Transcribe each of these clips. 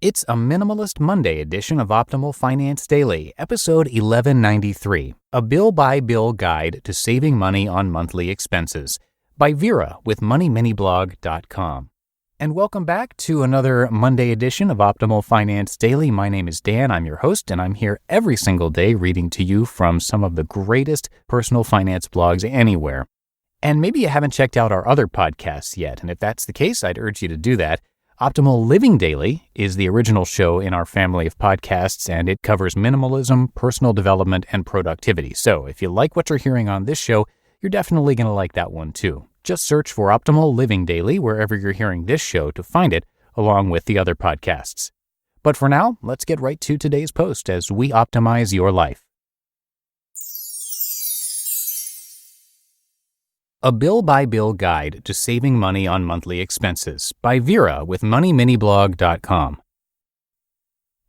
It's a Minimalist Monday edition of Optimal Finance Daily, episode 1193, a bill-by-bill guide to saving money on monthly expenses, by Vera with MoneyMiniBlog.com. And welcome back to another Monday edition of Optimal Finance Daily. My name is Dan, I'm your host, and I'm here every single day reading to you from some of the greatest personal finance blogs anywhere. And maybe you haven't checked out our other podcasts yet, and if that's the case, I'd urge you to do that. Optimal Living Daily is the original show in our family of podcasts, and it covers minimalism, personal development, and productivity. So if you like what you're hearing on this show, you're definitely going to like that one too. Just search for Optimal Living Daily wherever you're hearing this show to find it, along with the other podcasts. But for now, let's get right to today's post as we optimize your life. A Bill-by-Bill Guide to Saving Money on Monthly Expenses, by Vera with MoneyMiniBlog.com.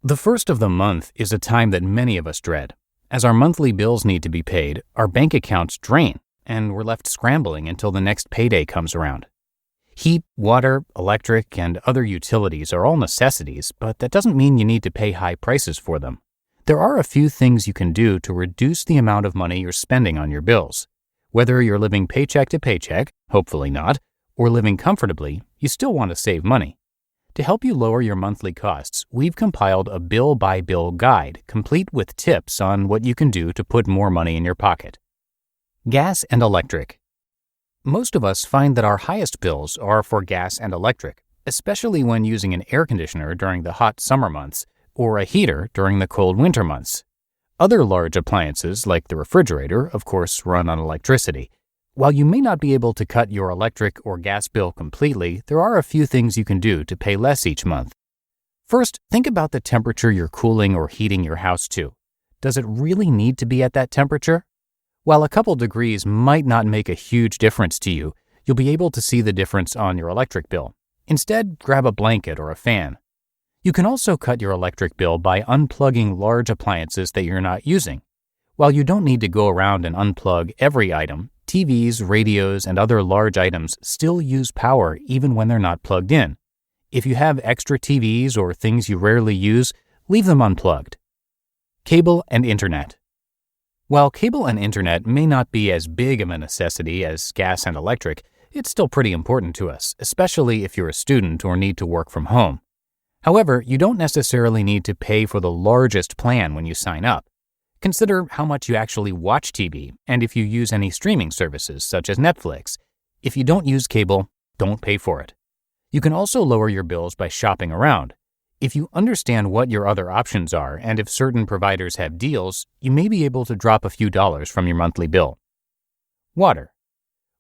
The first of the month is a time that many of us dread. As our monthly bills need to be paid, our bank accounts drain, and we're left scrambling until the next payday comes around. Heat, water, electric, and other utilities are all necessities, but that doesn't mean you need to pay high prices for them. There are a few things you can do to reduce the amount of money you're spending on your bills. Whether you're living paycheck to paycheck, hopefully not, or living comfortably, you still want to save money. To help you lower your monthly costs, we've compiled a bill-by-bill guide, complete with tips on what you can do to put more money in your pocket. Gas and electric. Most of us find that our highest bills are for gas and electric, especially when using an air conditioner during the hot summer months or a heater during the cold winter months. Other large appliances, like the refrigerator, of course, run on electricity. While you may not be able to cut your electric or gas bill completely, there are a few things you can do to pay less each month. First, think about the temperature you're cooling or heating your house to. Does it really need to be at that temperature? While a couple degrees might not make a huge difference to you, you'll be able to see the difference on your electric bill. Instead, grab a blanket or a fan. You can also cut your electric bill by unplugging large appliances that you're not using. While you don't need to go around and unplug every item, TVs, radios, and other large items still use power even when they're not plugged in. If you have extra TVs or things you rarely use, leave them unplugged. Cable and internet. While cable and internet may not be as big of a necessity as gas and electric, it's still pretty important to us, especially if you're a student or need to work from home. However, you don't necessarily need to pay for the largest plan when you sign up. Consider how much you actually watch TV and if you use any streaming services such as Netflix. If you don't use cable, don't pay for it. You can also lower your bills by shopping around. If you understand what your other options are and if certain providers have deals, you may be able to drop a few dollars from your monthly bill. Water.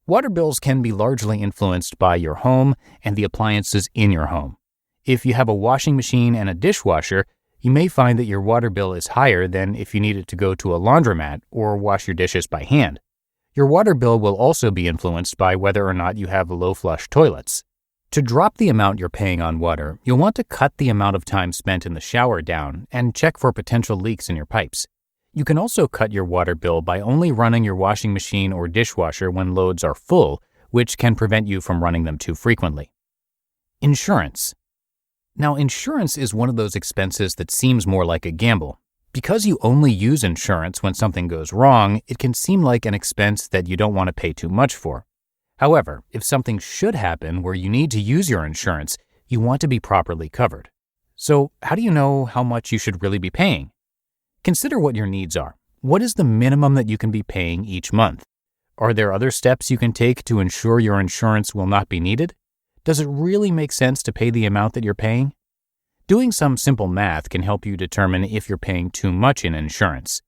Water bills can be largely influenced by your home and the appliances in your home. If you have a washing machine and a dishwasher, you may find that your water bill is higher than if you needed to go to a laundromat or wash your dishes by hand. Your water bill will also be influenced by whether or not you have low-flush toilets. To drop the amount you're paying on water, you'll want to cut the amount of time spent in the shower down and check for potential leaks in your pipes. You can also cut your water bill by only running your washing machine or dishwasher when loads are full, which can prevent you from running them too frequently. Insurance. Now, insurance is one of those expenses that seems more like a gamble. Because you only use insurance when something goes wrong, it can seem like an expense that you don't want to pay too much for. However, if something should happen where you need to use your insurance, you want to be properly covered. So, how do you know how much you should really be paying? Consider what your needs are. What is the minimum that you can be paying each month? Are there other steps you can take to ensure your insurance will not be needed? Does it really make sense to pay the amount that you're paying? Doing some simple math can help you determine if you're paying too much in insurance.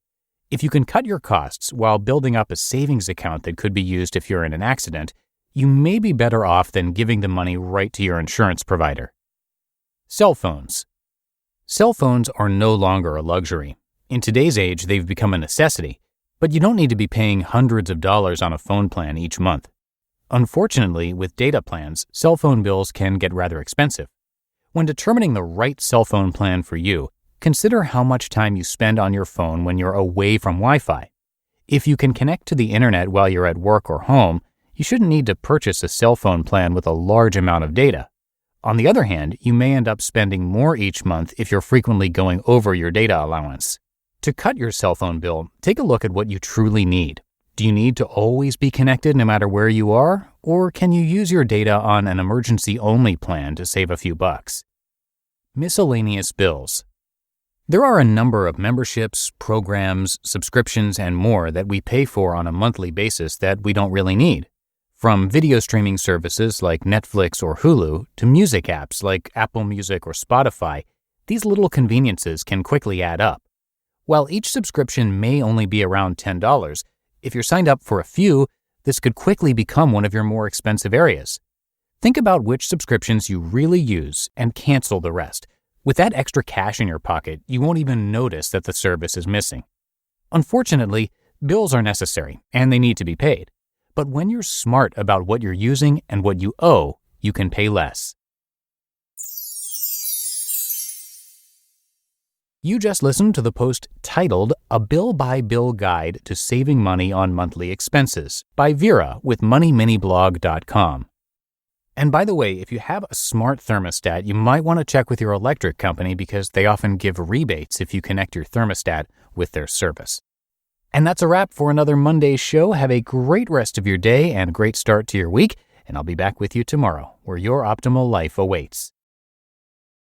If you can cut your costs while building up a savings account that could be used if you're in an accident, you may be better off than giving the money right to your insurance provider. Cell phones. Cell phones are no longer a luxury. In today's age, they've become a necessity, but you don't need to be paying hundreds of dollars on a phone plan each month. Unfortunately, with data plans, cell phone bills can get rather expensive. When determining the right cell phone plan for you, consider how much time you spend on your phone when you're away from Wi-Fi. If you can connect to the internet while you're at work or home, you shouldn't need to purchase a cell phone plan with a large amount of data. On the other hand, you may end up spending more each month if you're frequently going over your data allowance. To cut your cell phone bill, take a look at what you truly need. Do you need to always be connected no matter where you are? Or can you use your data on an emergency-only plan to save a few bucks? Miscellaneous bills. There are a number of memberships, programs, subscriptions, and more that we pay for on a monthly basis that we don't really need. From video streaming services like Netflix or Hulu to music apps like Apple Music or Spotify, these little conveniences can quickly add up. While each subscription may only be around $10, if you're signed up for a few, this could quickly become one of your more expensive areas. Think about which subscriptions you really use and cancel the rest. With that extra cash in your pocket, you won't even notice that the service is missing. Unfortunately, bills are necessary and they need to be paid. But when you're smart about what you're using and what you owe, you can pay less. You just listened to the post titled A Bill-by-Bill Guide to Saving Money on Monthly Expenses by Vera with MoneyMiniBlog.com. And by the way, if you have a smart thermostat, you might want to check with your electric company because they often give rebates if you connect your thermostat with their service. And that's a wrap for another Monday show. Have a great rest of your day and a great start to your week, and I'll be back with you tomorrow where your optimal life awaits.